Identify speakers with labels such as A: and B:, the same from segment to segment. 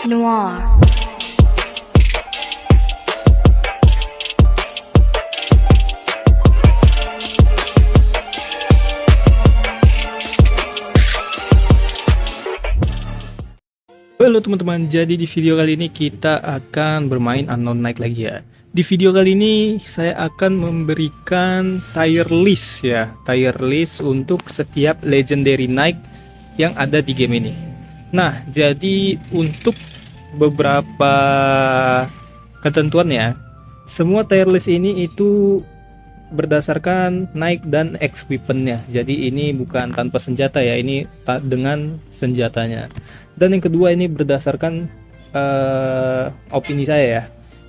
A: Noir.
B: Halo teman-teman, jadi di video kali ini kita akan bermain Unknown Night lagi ya. Di video kali ini saya akan memberikan tier list ya, tier list untuk setiap legendary Night yang ada di game ini. Nah, jadi untuk beberapa ketentuan ya, semua tier list ini itu berdasarkan Night dan X weaponnya. Jadi ini bukan tanpa senjata ya, ini dengan senjatanya. Dan yang kedua ini berdasarkan opini saya ya.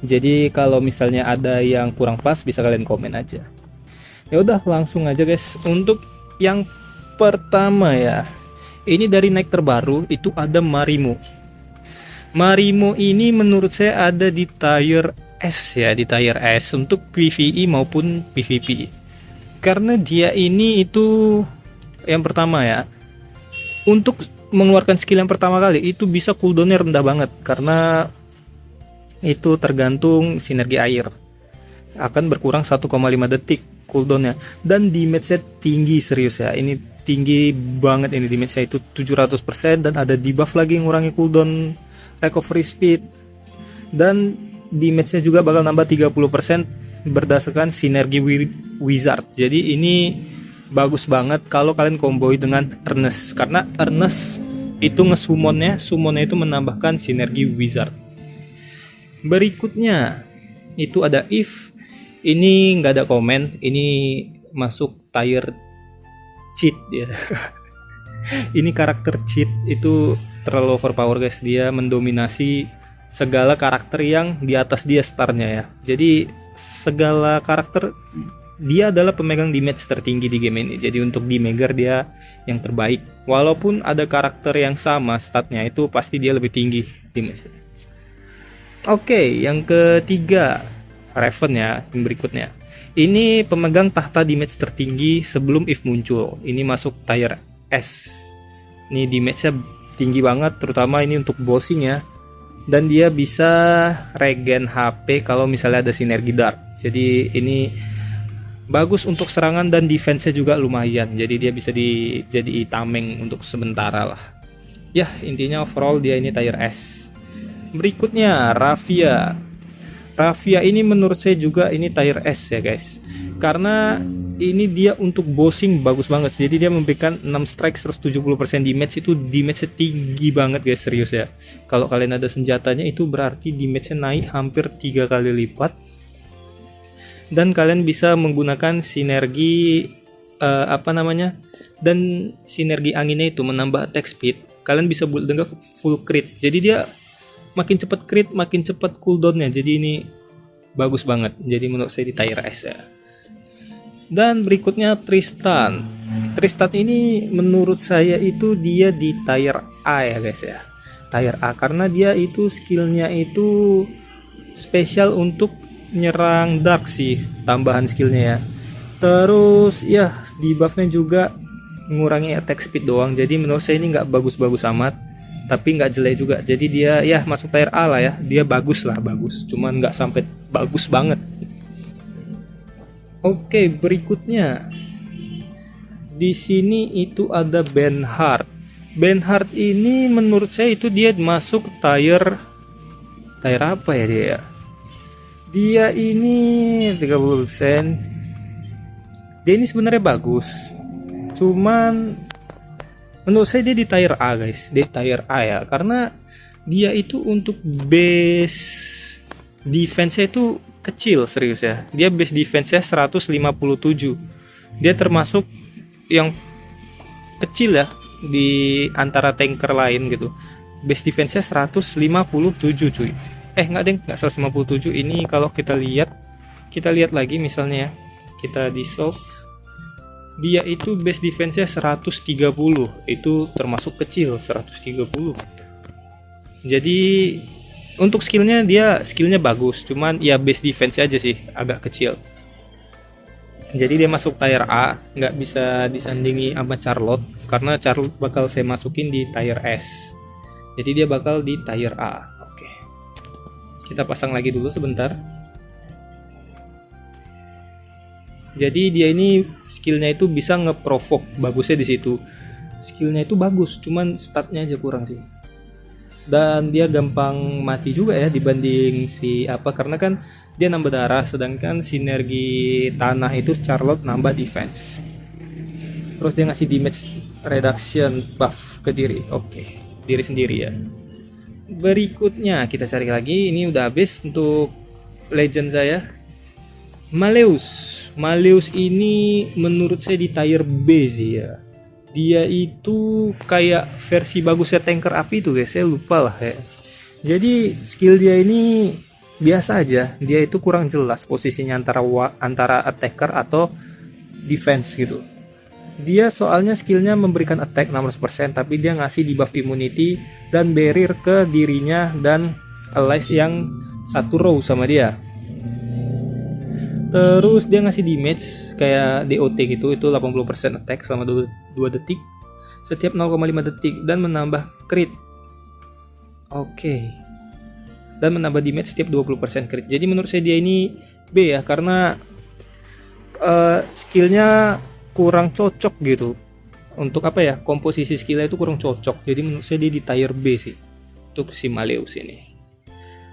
B: Jadi kalau misalnya ada yang kurang pas bisa kalian komen aja. Ya udah langsung aja guys. Untuk yang pertama ya, ini dari Night terbaru itu ada Marimo. Marimo ini menurut saya ada di tier S ya, di tier S untuk PvE maupun PvP. Karena dia ini itu yang pertama ya, untuk mengeluarkan skill yang pertama kali itu bisa cooldownnya rendah banget karena itu tergantung sinergi air, akan berkurang 1,5 detik cooldownnya, dan damage-nya tinggi serius ya, ini tinggi banget, ini damage-nya itu 700% dan ada debuff lagi ngurangi cooldown recovery speed, dan damage-nya juga bakal nambah 30% berdasarkan sinergi wizard. Jadi ini bagus banget kalau kalian comboi dengan Ernest, karena Ernest itu summonnya itu menambahkan sinergi wizard. Berikutnya itu ada If, ini nggak ada komen, ini masuk tier cheat ya. Ini karakter cheat, itu terlalu overpower guys, dia mendominasi segala karakter yang di atas dia startnya ya. Jadi segala karakter dia adalah pemegang damage tertinggi di game ini. Jadi untuk damager dia yang terbaik. Walaupun ada karakter yang sama statnya, itu pasti dia lebih tinggi damage. Oke, yang ketiga Raven ya, yang berikutnya. Ini pemegang tahta damage tertinggi sebelum If muncul. Ini masuk tier S. Ini damage-nya tinggi banget, terutama ini untuk bossing ya. Dan dia bisa regen HP kalau misalnya ada sinergi dark. Jadi ini bagus untuk serangan dan defense-nya juga lumayan. Jadi dia bisa jadi tameng untuk sementara lah. Ya, intinya overall dia ini tier S. Berikutnya Raffia. Raffia ini menurut saya juga ini tier S ya guys. Karena ini dia untuk bossing bagus banget. Jadi dia memberikan 6 strike 170% damage, itu damage-nya tinggi banget guys, serius ya. Kalau kalian ada senjatanya itu berarti damage-nya naik hampir 3 kali lipat. Dan kalian bisa menggunakan sinergi dan sinergi anginnya itu menambah attack speed. Kalian bisa build dengan full crit, jadi dia makin cepat crit, makin cepat cooldownnya. Jadi ini bagus banget, jadi menurut saya di tier S ya. Dan berikutnya Tristan. Tristan ini menurut saya itu dia di tier A ya guys ya, tier A, karena dia itu skillnya itu spesial untuk nyerang dark sih, tambahan skillnya ya. Terus ya debuffnya juga mengurangi attack speed doang. Jadi menurut saya ini nggak bagus-bagus amat, tapi nggak jelek juga. Jadi dia ya masuk tier A lah ya, dia bagus lah, bagus, cuman nggak sampai bagus banget. Oke, berikutnya di sini itu ada Benhart. Benhart ini menurut saya itu dia masuk tier apa ya dia ya? Dia ini 30%. Dia ini sebenarnya bagus, cuman menurut saya dia di tier A guys, dia tier A ya, karena dia itu untuk base defense-nya itu kecil serius ya. Dia base defense-nya 157. Dia termasuk yang kecil ya di antara tanker lain gitu. Base defense-nya 157 cuy. Enggak deng, nggak 157. Ini kalau kita lihat lagi misalnya ya, kita di solve, dia itu base defense-nya 130, itu termasuk kecil 130. Jadi untuk skillnya bagus, cuman ya base defense aja sih agak kecil. Jadi dia masuk tier A, nggak bisa disandingi sama Charlotte, karena Charlotte bakal saya masukin di tier S. Jadi dia bakal di tire A. Oke. Kita pasang lagi dulu sebentar. Jadi dia ini skillnya itu bisa ngeprovoke, bagusnya di situ. Skillnya itu bagus, cuman statnya aja kurang sih. Dan dia gampang mati juga ya dibanding si apa, karena kan dia nambah darah, sedangkan sinergi tanah itu Charlotte nambah defense. Terus dia ngasih damage reduction buff ke diri. Oke, diri sendiri ya. Berikutnya kita cari lagi. Ini udah habis untuk legend saya. Maleus ini menurut saya di tier B sih ya. Dia itu kayak versi bagusnya tanker api tuh guys, saya lupa lah ya. Jadi skill dia ini biasa aja, dia itu kurang jelas posisinya antara attacker atau defense gitu. Dia soalnya skillnya memberikan attack 16%, tapi dia ngasih debuff immunity dan barrier ke dirinya dan allies yang satu row sama dia. Terus dia ngasih damage kayak DOT gitu, itu 80% attack selama 2 detik setiap 0,5 detik dan menambah crit. Oke. Dan menambah damage setiap 20% crit. Jadi menurut saya dia ini B ya, karena skillnya kurang cocok gitu. Untuk apa ya? Komposisi skillnya itu kurang cocok. Jadi menurut saya dia di tier B sih untuk si Maleus ini.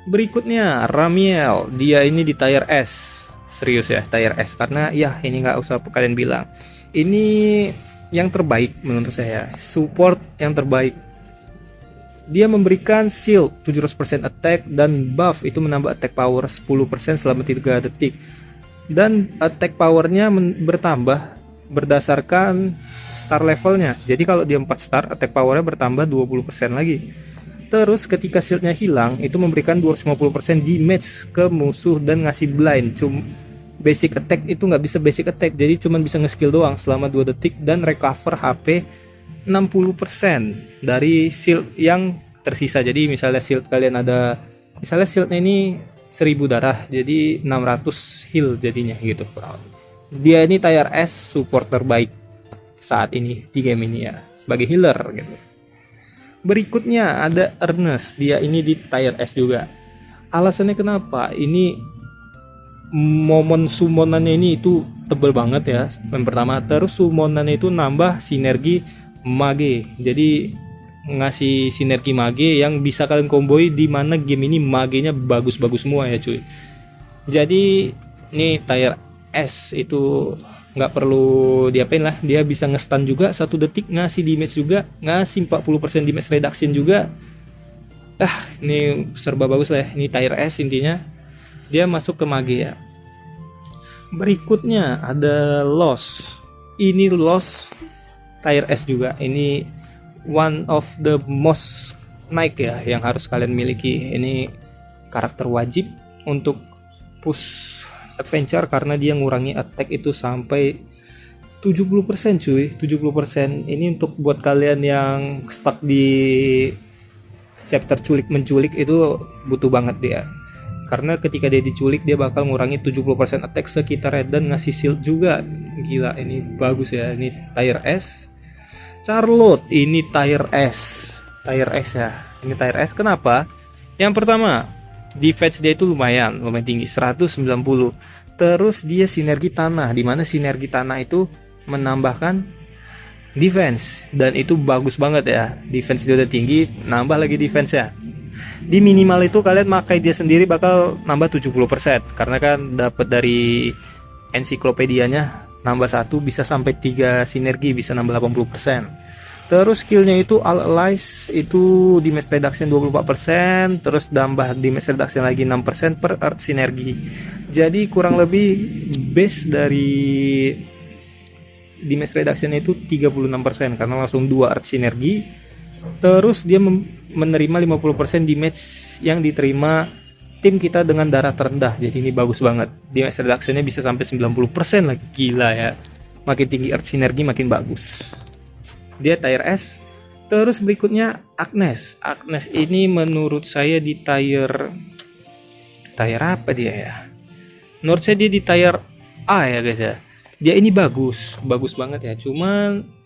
B: Berikutnya Ramiel, dia ini di tier S. Serius ya, tier S, karena ya ini nggak usah kalian bilang, ini yang terbaik menurut saya, support yang terbaik. Dia memberikan shield 700% attack dan buff itu menambah attack power 10% selama 3 detik, dan attack powernya bertambah berdasarkan star levelnya. Jadi kalau dia 4 star, attack powernya bertambah 20% lagi. Terus ketika shieldnya hilang, itu memberikan 250% damage ke musuh dan ngasih blind. Basic attack itu nggak bisa basic attack, jadi cuma bisa nge-skill doang selama 2 detik dan recover HP 60% dari shield yang tersisa. Jadi misalnya shield kalian ada, misalnya shieldnya ini 1000 darah, jadi 600 heal jadinya gitu. Dia ini tier S, support terbaik saat ini di game ini ya, sebagai healer gitu. Berikutnya ada Ernest, dia ini di tier S juga. Alasannya kenapa? Ini momen summonannya ini itu tebel banget ya, yang pertama. Terus summonannya itu nambah sinergi mage, jadi ngasih sinergi mage yang bisa kalian komboi, di mana game ini magenya bagus-bagus semua ya cuy. Jadi ini tier S itu nggak perlu diapain lah, dia bisa nge-stun juga 1 detik, ngasih damage juga, ngasih 40% damage reduction juga. Ini serba bagus lah ya, ini tier S intinya. Dia masuk ke mage ya. Berikutnya ada Lost. Ini Lost tier S juga. Ini one of the most naik ya yang harus kalian miliki. Ini karakter wajib untuk push adventure karena dia ngurangi attack itu sampai 70% cuy. 70%. Ini untuk buat kalian yang stuck di chapter culik menculik itu butuh banget dia. Karena ketika dia diculik, dia bakal ngurangi 70% attack sekitar dan ngasih shield juga. Gila, ini bagus ya. Ini tier S. Charlotte ini tier S. Tier S ya. Ini tier S kenapa? Yang pertama, defense dia itu lumayan tinggi, 190. Terus dia sinergi tanah, dimana sinergi tanah itu menambahkan defense, dan itu bagus banget ya. Defense dia udah tinggi, nambah lagi defense ya. Di minimal itu kalian pakai dia sendiri bakal nambah 70%, karena kan dapat dari ensiklopedianya nambah 1 bisa sampai 3 sinergi, bisa nambah 80%. Terus skillnya itu all allies itu damage reduction 24%, terus tambah damage reduction lagi 6% per earth sinergi. Jadi kurang lebih base dari damage reduction itu 36% karena langsung 2 earth sinergi. Terus dia menerima 50% damage yang diterima tim kita dengan darah terendah. Jadi ini bagus banget. Damage reduction-nya bisa sampai 90% lagi. Gila ya. Makin tinggi earth sinergi makin bagus. Dia tier S. Terus berikutnya Agnes. Agnes ini menurut saya di tier apa dia ya? Menurut saya dia di tier A ya guys ya. Dia ini bagus banget ya. Cuman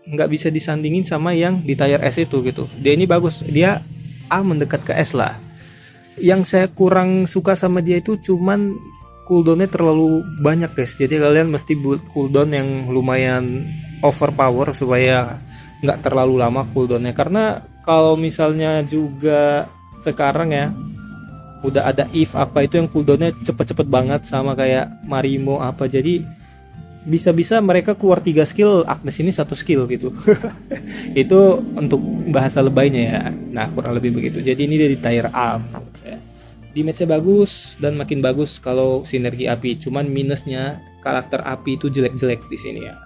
B: nggak bisa disandingin sama yang di tier S itu gitu. Dia ini bagus, dia A mendekat ke S lah. Yang saya kurang suka sama dia itu cuman cooldownnya terlalu banyak guys. Jadi kalian mesti build cooldown yang lumayan overpower supaya nggak terlalu lama cooldownnya. Karena kalau misalnya juga sekarang ya udah ada if apa itu yang cooldownnya cepet-cepet banget sama kayak Marimo apa, jadi bisa-bisa mereka keluar 3 skill, Agnes ini 1 skill gitu. Itu untuk bahasa lebaynya ya. Nah kurang lebih begitu. Jadi ini dia di tier A menurut saya. Damage-nya bagus dan makin bagus kalau sinergi api. Cuman minusnya karakter api itu jelek-jelek di sini ya.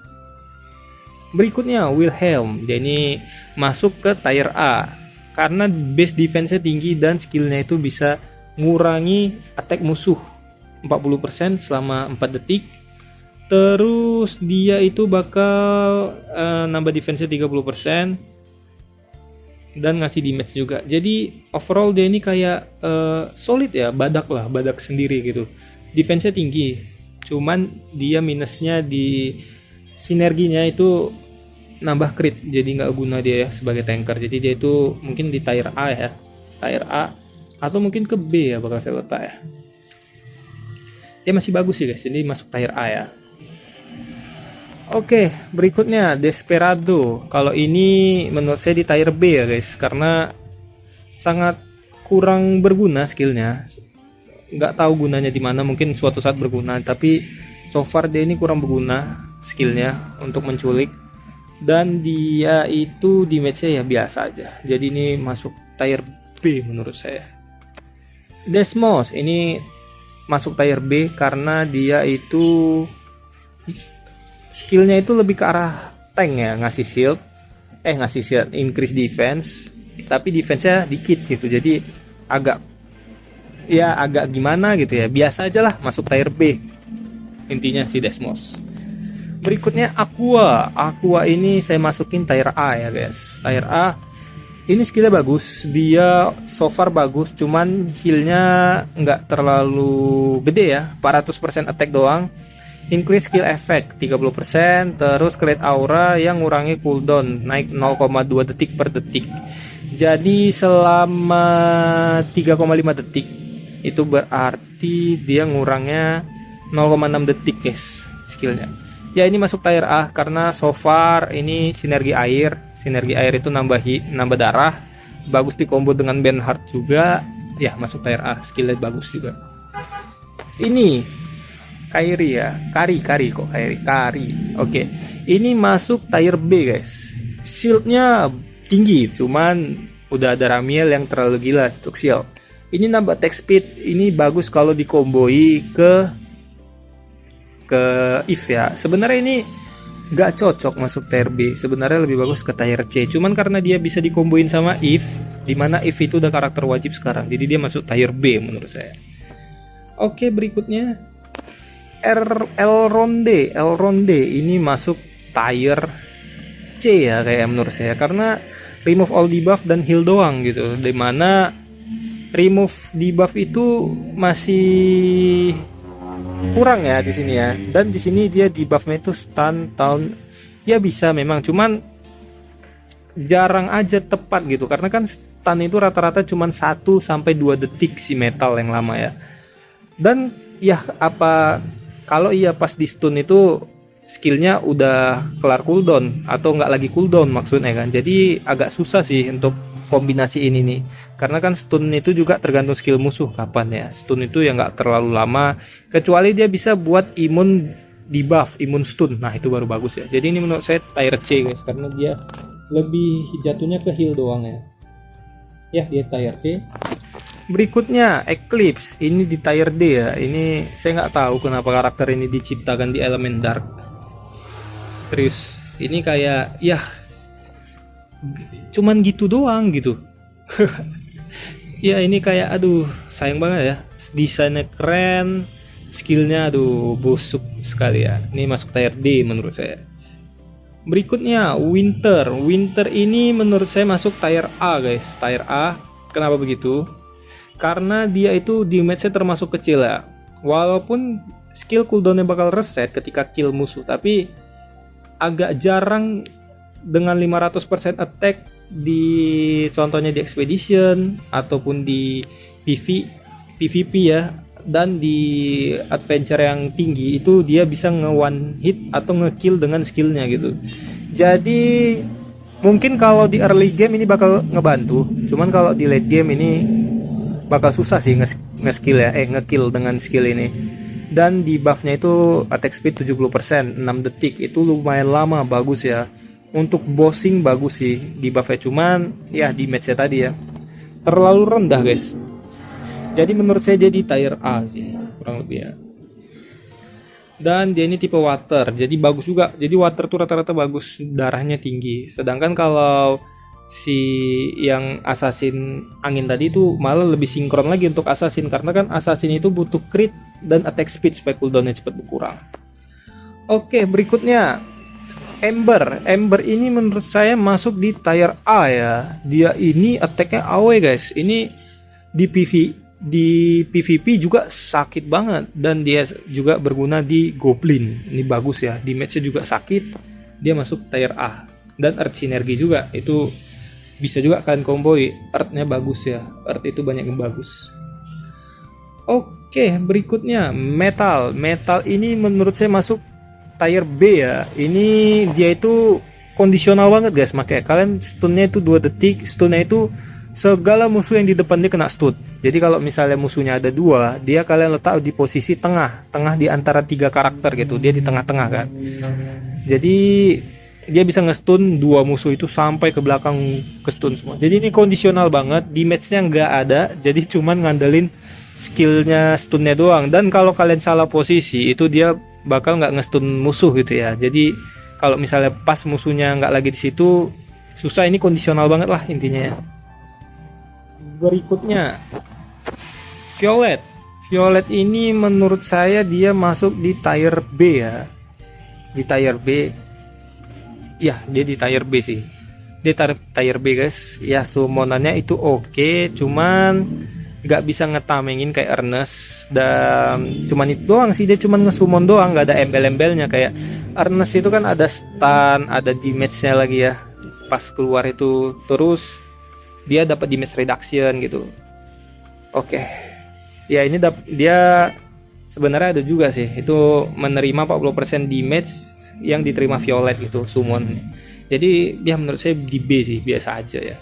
B: Berikutnya Wilhelm. Jadi masuk ke tier A karena base defense-nya tinggi dan skillnya itu bisa ngurangi attack musuh 40% selama 4 detik. Terus dia itu bakal nambah defense-nya 30% dan ngasih damage juga. Jadi overall dia ini kayak solid ya, badak sendiri gitu. Defense-nya tinggi. Cuman dia minusnya di sinerginya itu nambah crit. Jadi nggak guna dia ya sebagai tanker. Jadi dia itu mungkin di tier A ya. Tier A atau mungkin ke B ya bakal saya letak ya. Dia masih bagus sih guys. Ini masuk tier A ya. Oke, berikutnya Desperado. Kalau ini menurut saya di tier B ya guys, karena sangat kurang berguna skillnya. Nggak tahu gunanya di mana, mungkin suatu saat berguna, tapi so far dia ini kurang berguna skillnya untuk menculik. Dan dia itu damage-nya ya biasa aja. Jadi ini masuk tier B menurut saya. Desmos ini masuk tier B karena dia itu skillnya itu lebih ke arah tank ya, ngasih shield, increase defense, tapi defense-nya dikit gitu. Jadi agak gimana gitu ya, biasa aja lah, masuk tier B intinya si Desmos. Berikutnya Aqua ini saya masukin tier A ya guys. Tier A ini skillnya bagus, dia so far bagus, cuman healnya nggak terlalu gede ya, 400% attack doang. Increase skill effect 30%, terus create aura yang ngurangi cooldown naik 0,2 detik per detik. Jadi selama 3,5 detik itu berarti dia ngurangnya 0,6 detik guys skillnya. Ya ini masuk tier A karena so far ini sinergi air. Sinergi air itu nambah darah, bagus di combo dengan Benhard juga. Ya masuk tier A, skillnya bagus juga. Ini Kairi ya, Kari. Oke, ini masuk tier B guys. Shieldnya tinggi, cuman udah ada Ramiel yang terlalu gila untuk shield. Ini nambah attack speed, ini bagus kalau dikomboi ke If ya. Sebenarnya ini nggak cocok masuk tier B. Sebenarnya lebih bagus ke tier C. Cuman karena dia bisa dikomboin sama If, dimana If itu udah karakter wajib sekarang, jadi dia masuk tier B menurut saya. Oke, berikutnya Elronde ini masuk tier C ya kayak menurut saya, karena remove all debuff dan heal doang gitu. Dimana remove debuff itu masih kurang ya di sini ya, dan di sini dia debuffnya itu stun, taunt ya bisa memang, cuman jarang aja tepat gitu, karena kan stun itu rata-rata cuman 1-2 detik si metal yang lama ya. Dan ya apa kalau iya pas di stun itu skillnya udah kelar cooldown atau nggak lagi cooldown maksudnya kan, jadi agak susah sih untuk kombinasi ini nih, karena kan stun itu juga tergantung skill musuh kapan ya. Stun itu ya nggak terlalu lama, kecuali dia bisa buat imun debuff, imun stun, nah itu baru bagus ya. Jadi ini menurut saya tier C guys, karena dia lebih jatuhnya ke heal doang ya. Ya dia tier C. Berikutnya Eclipse, ini di tier D ya. Ini saya nggak tahu kenapa karakter ini diciptakan di elemen dark. Serius, ini kayak ya cuman gitu doang gitu. Ya ini kayak aduh sayang banget ya. Desainnya keren, skillnya aduh busuk sekali ya. Ini masuk tier D menurut saya. Berikutnya Winter ini menurut saya masuk tier A guys. Tier A. Kenapa begitu? Karena dia itu damage-nya termasuk kecil ya. Walaupun skill cooldown-nya bakal reset ketika kill musuh, tapi agak jarang dengan 500% attack di contohnya di Expedition ataupun di PvP ya, dan di adventure yang tinggi itu dia bisa nge-one hit atau nge-kill dengan skillnya gitu. Jadi mungkin kalau di early game ini bakal ngebantu, cuman kalau di late game ini bakal susah sih nge-skill ya, nge-kill dengan skill ini. Dan di buffnya itu attack speed 70%, 6 detik, itu lumayan lama, bagus ya. Untuk bossing bagus sih di buffnya, cuman ya di matchnya tadi ya terlalu rendah guys. Jadi menurut saya dia di tier A sih kurang lebih ya. Dan dia ini tipe water, jadi bagus juga. Jadi water tuh rata-rata bagus, darahnya tinggi. Sedangkan kalau si yang assassin angin tadi itu malah lebih sinkron lagi untuk assassin, karena kan assassin itu butuh crit dan attack speed supaya cooldownnya cepat berkurang. Oke, berikutnya Ember. Ember ini menurut saya masuk di tier A ya. Dia ini attacknya AoE guys. Ini di PvP juga sakit banget, dan dia juga berguna di Goblin. Ini bagus ya, di matchnya juga sakit. Dia masuk tier A. Dan Earth Synergy juga, itu bisa juga kalian komboi. Earth-nya bagus ya, Earth itu banyak yang bagus. Oke, berikutnya Metal. Metal ini menurut saya masuk tier B ya. Ini dia itu kondisional banget guys, makanya kalian stunnya itu 2 detik. Stunnya itu segala musuh yang di depan dia kena stun. Jadi kalau misalnya musuhnya ada 2, dia kalian letak di posisi tengah di antara 3 karakter gitu. Dia di tengah-tengah kan. Jadi dia bisa nge-stun 2 musuh itu sampai ke belakang, ke stun semua. Jadi ini kondisional banget, di matchnya nggak ada. Jadi cuman ngandelin skillnya stunnya doang. Dan kalau kalian salah posisi itu dia bakal nggak nge-stun musuh gitu ya. Jadi kalau misalnya pas musuhnya nggak lagi di situ, susah. Ini kondisional banget lah intinya ya. Berikutnya Violet. Violet ini menurut saya dia masuk di tier B ya. Di tier B. Ya, dia di tier B sih. Dia tier B guys. Ya, summonannya itu oke, cuman nggak bisa ngetamengin kayak Ernest. Dan cuman itu doang sih, dia cuman nge-summon doang, nggak ada embel-embelnya kayak Ernest itu kan ada stun, ada damage-nya lagi ya. Pas keluar itu terus dia dapat damage reduction gitu. Oke. Ya ini dia sebenarnya ada juga sih. Itu menerima 40% damage yang diterima Violet gitu, summon. Jadi dia menurut saya di B sih, biasa aja ya.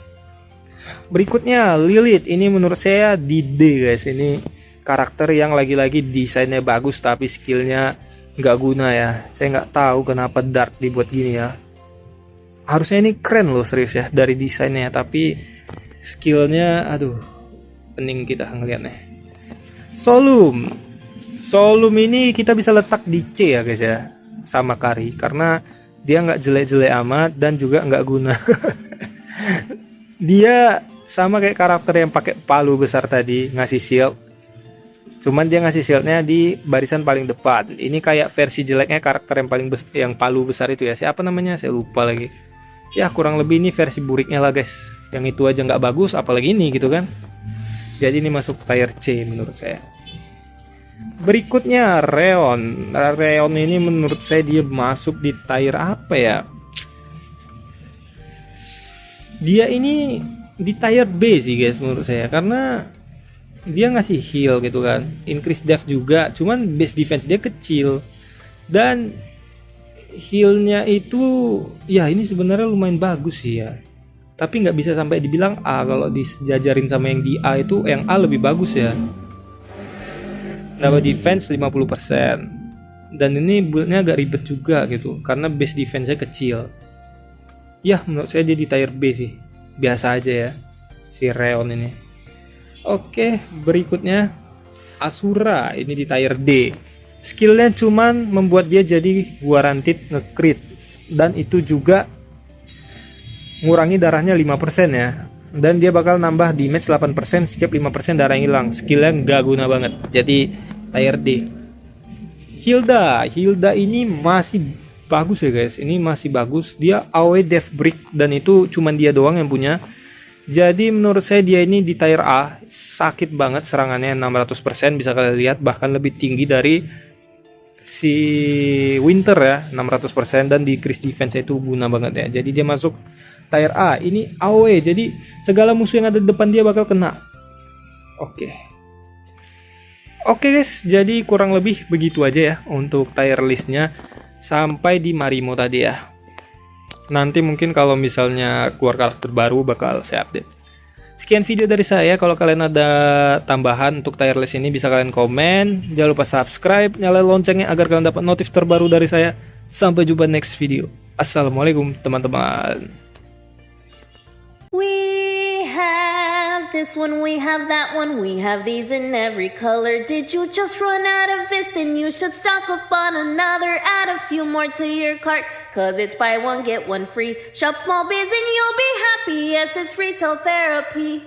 B: Berikutnya Lilith. Ini menurut saya di D guys. Ini karakter yang lagi-lagi desainnya bagus tapi skillnya nggak guna ya. Saya nggak tahu kenapa Dark dibuat gini ya. Harusnya ini keren loh serius ya dari desainnya, tapi skillnya aduh pening kita ngeliatnya. Solum ini kita bisa letak di C ya guys ya, sama Kari, karena dia nggak jelek-jelek amat dan juga nggak guna. Dia sama kayak karakter yang pakai palu besar tadi, ngasih shield, cuman dia ngasih shieldnya di barisan paling depan. Ini kayak versi jeleknya karakter yang palu besar itu ya, siapa namanya saya lupa lagi ya. Kurang lebih ini versi buriknya lah guys. Yang itu aja nggak bagus, apalagi ini gitu kan. Jadi ini masuk tier C menurut saya. Berikutnya Reon. Reon ini menurut saya dia masuk di tier apa ya? Dia ini di tier B sih guys menurut saya, karena dia ngasih heal gitu kan, increase def juga, cuman base defense dia kecil. Dan healnya itu ya ini sebenarnya lumayan bagus sih ya, tapi nggak bisa sampai dibilang A. Kalau dijajarin sama yang di A itu, yang A lebih bagus ya. Dapat defense 50%. Dan ini buildnya agak ribet juga gitu, karena base defense-nya kecil. Ya menurut saya dia di tier B sih, biasa aja ya si Reon ini. Oke, berikutnya Asura. Ini di tier D. Skillnya cuman membuat dia jadi guaranteed nge-crit, dan itu juga ngurangi darahnya 5% ya. Dan dia bakal nambah damage 8% setiap 5% darah yang hilang. Skillnya nggak guna banget, jadi tier D. Hilda ini masih bagus ya guys. Ini masih bagus. Dia AoE Death Brick, dan itu cuman dia doang yang punya. Jadi menurut saya dia ini di tier A. Sakit banget serangannya, 600% bisa kalian lihat, bahkan lebih tinggi dari si Winter ya 600%, dan di Chris defense itu guna banget ya. Jadi dia masuk tier A. Ini AOE, jadi segala musuh yang ada di depan dia bakal kena. Oke guys, jadi kurang lebih begitu aja ya untuk tier listnya sampai di Marimo tadi ya. Nanti mungkin kalau misalnya keluar karakter baru bakal saya update. Sekian video dari saya. Kalau kalian ada tambahan untuk tier list ini bisa kalian komen. Jangan lupa subscribe, nyalain loncengnya agar kalian dapat notif terbaru dari saya. Sampai jumpa next video. Assalamualaikum teman-teman.
A: We have this one, we have that one, we have these in every color. Did you just run out of this? Then you should stock up on another. Add a few more to your cart, cause it's buy one get one free. Shop small biz and you'll be happy. Yes, it's retail therapy.